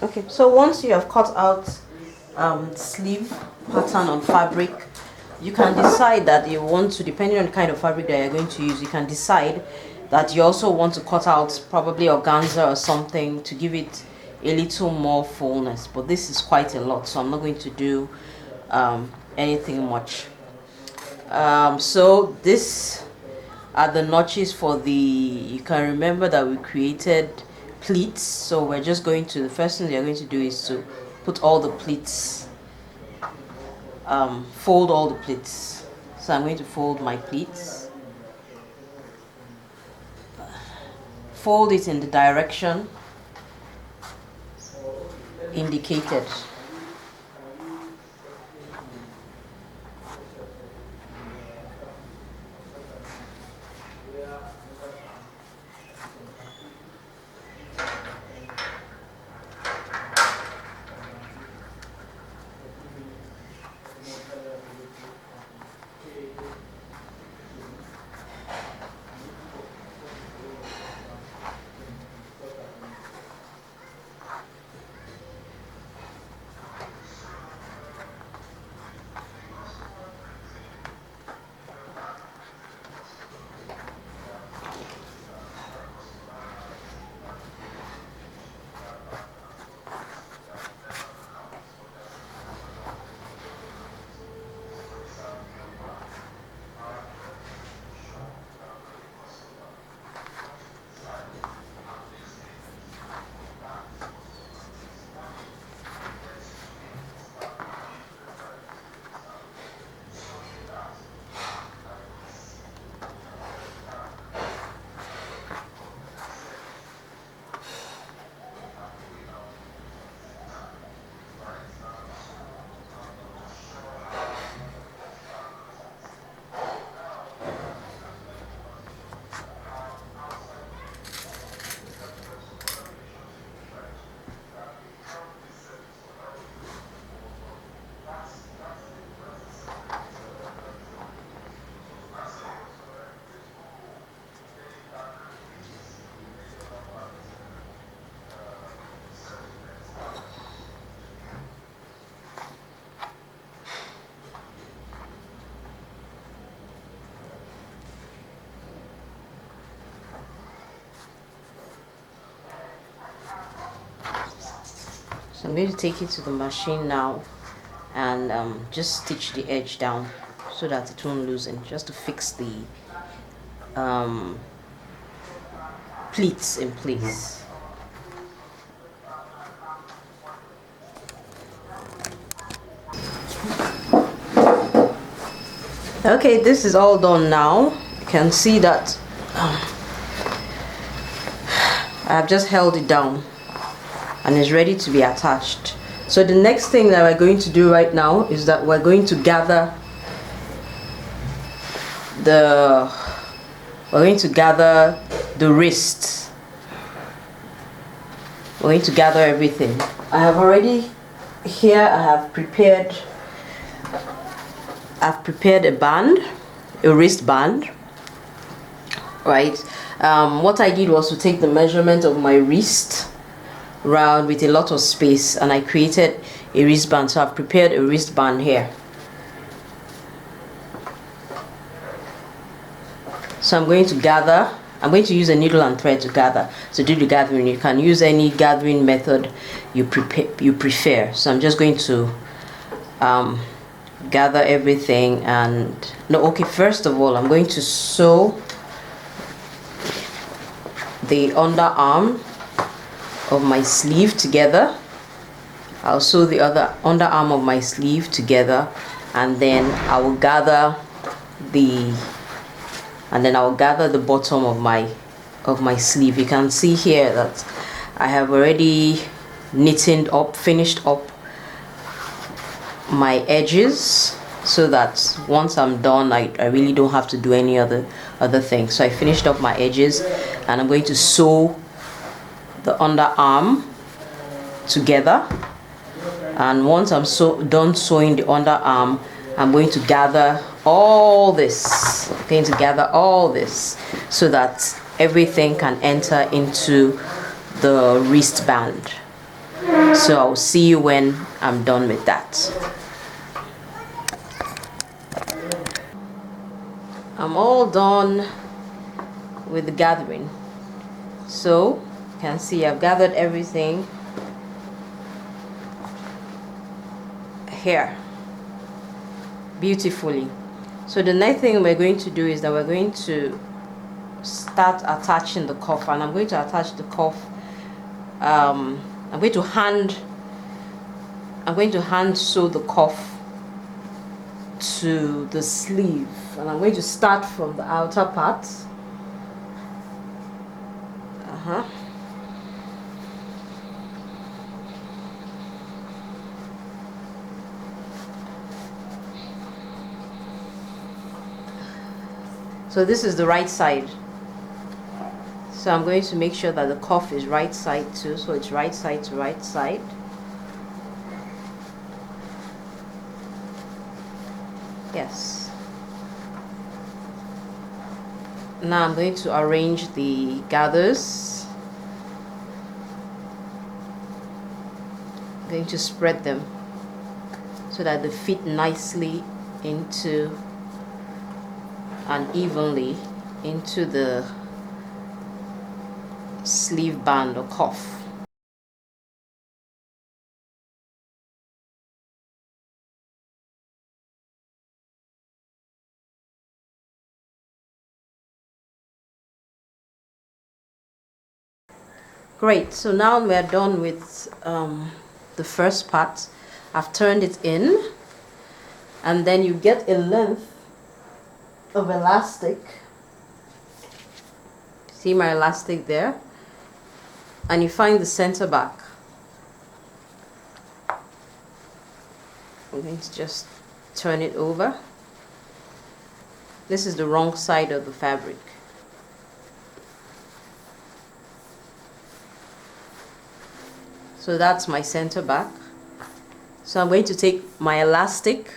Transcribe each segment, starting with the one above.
Okay, so once you have cut out sleeve pattern on fabric, you can decide that you want to, depending on the kind of fabric that you're going to use, you can decide that you also want to cut out probably organza or something to give it a little more fullness. But this is quite a lot, so I'm not going to do anything much. So this are the notches for the, you can remember that we created pleats, so we're just going to, the first thing you're going to do is to put all the pleats, fold all the pleats. So I'm going to fold my pleats, fold it in the direction indicated. So I'm going to take it to the machine now and just stitch the edge down so that it won't loosen, just to fix the pleats in place. Okay, this is all done now. You can see that I've just held it down and it's ready to be attached. So the next thing that we're going to do right now is that we're going to gather the wrist. We're going to gather everything. I have already here, I've prepared a band, a wrist band, right? What I did was to take the measurement of my wrist round with a lot of space, and I created a wristband. So I've prepared a wristband here. So I'm going to use a needle and thread to gather. So do the gathering. You can use any gathering method you prefer. So I'm just going to gather everything. And no, okay, first of all I'm going to sew the underarm of my sleeve together. I'll sew the other underarm of my sleeve together, and then I will gather the bottom of my sleeve. You can see here that I have already finished up my edges, so that once I'm done I really don't have to do any other thing. So I finished up my edges, and I'm going to sew the underarm together. And once I'm done sewing the underarm, I'm going to gather all this. I'm going to gather all this so that everything can enter into the wristband. So I'll see you when I'm done with that. I'm all done with the gathering. So you can see I've gathered everything here beautifully. So the next thing we're going to do is that we're going to start attaching the cuff, and I'm going to attach the cuff. I'm going to hand sew the cuff to the sleeve, and I'm going to start from the outer part. So this is the right side. So I'm going to make sure that the cuff is right side too. So it's right side to right side. Yes. Now I'm going to arrange the gathers. I'm going to spread them so that they fit nicely into and evenly into the sleeve band or cuff. Great, so now we're done with the first part. I've turned it in, and then you get a length of elastic. See my elastic there? And you find the center back. I'm going to just turn it over. This is the wrong side of the fabric. So that's my center back. So I'm going to take my elastic,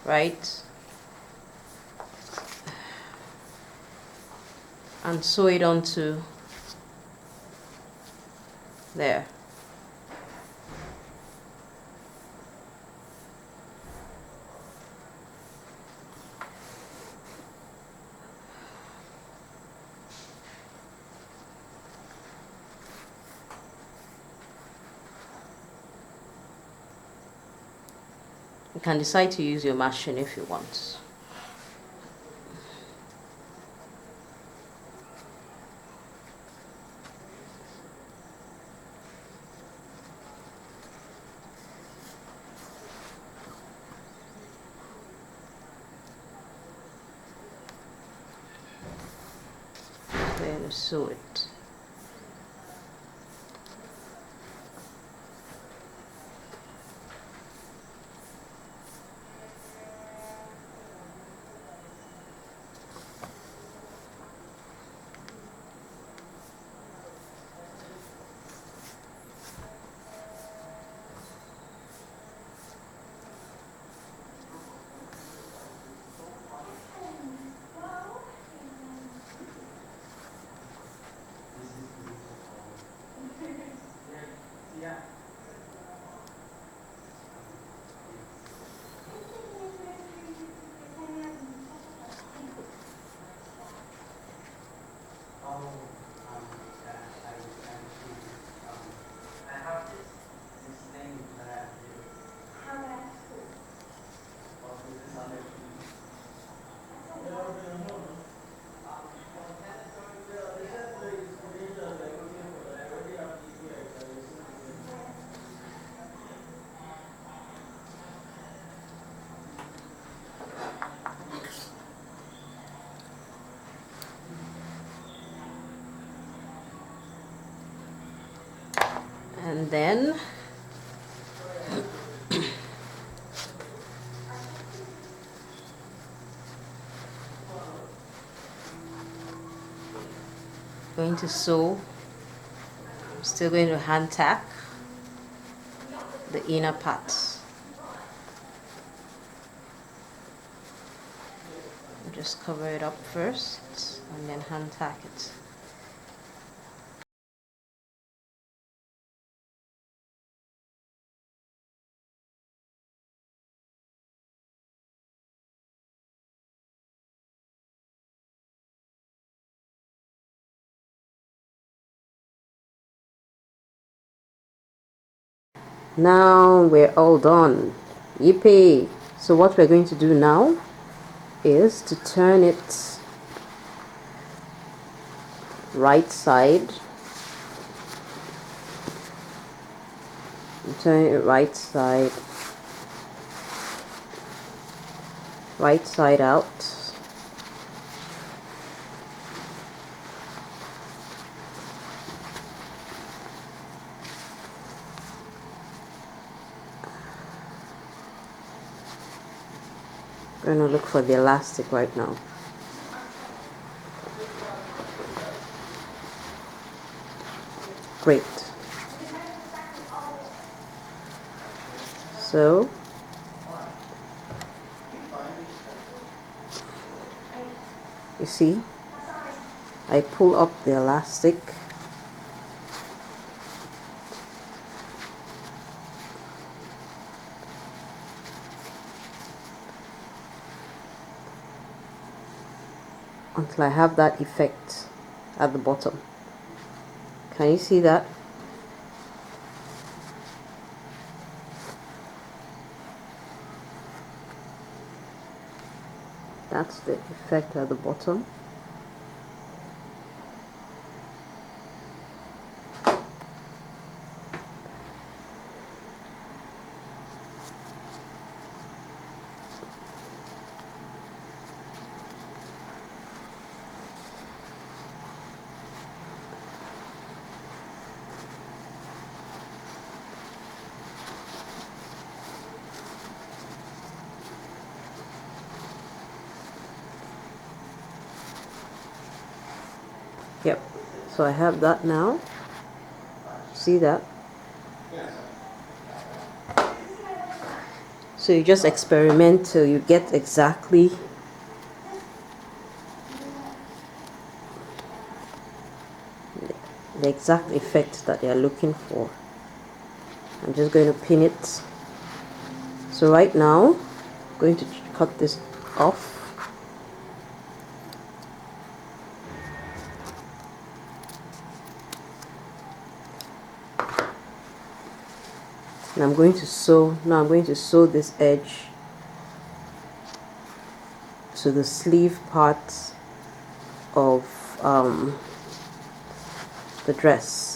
right, and sew it onto there. You can decide to use your machine if you want. Then sew it. And then going to sew. I'm still going to hand tack the inner parts. Just cover it up first and then hand tack it. Now we're all done. Yippee! So what we're going to do now is to turn it right side. Turn it right side out. I'm going to look for the elastic right now. Great. So you see, I pull up the elastic until I have that effect at the bottom. Can you see that? That's the effect at the bottom. Yep, so I have that now. See that? So you just experiment till you get exactly the exact effect that you're looking for. I'm just going to pin it. So right now, I'm going to cut this off. And I'm going to sew. Now I'm going to sew this edge to the sleeve part of the dress.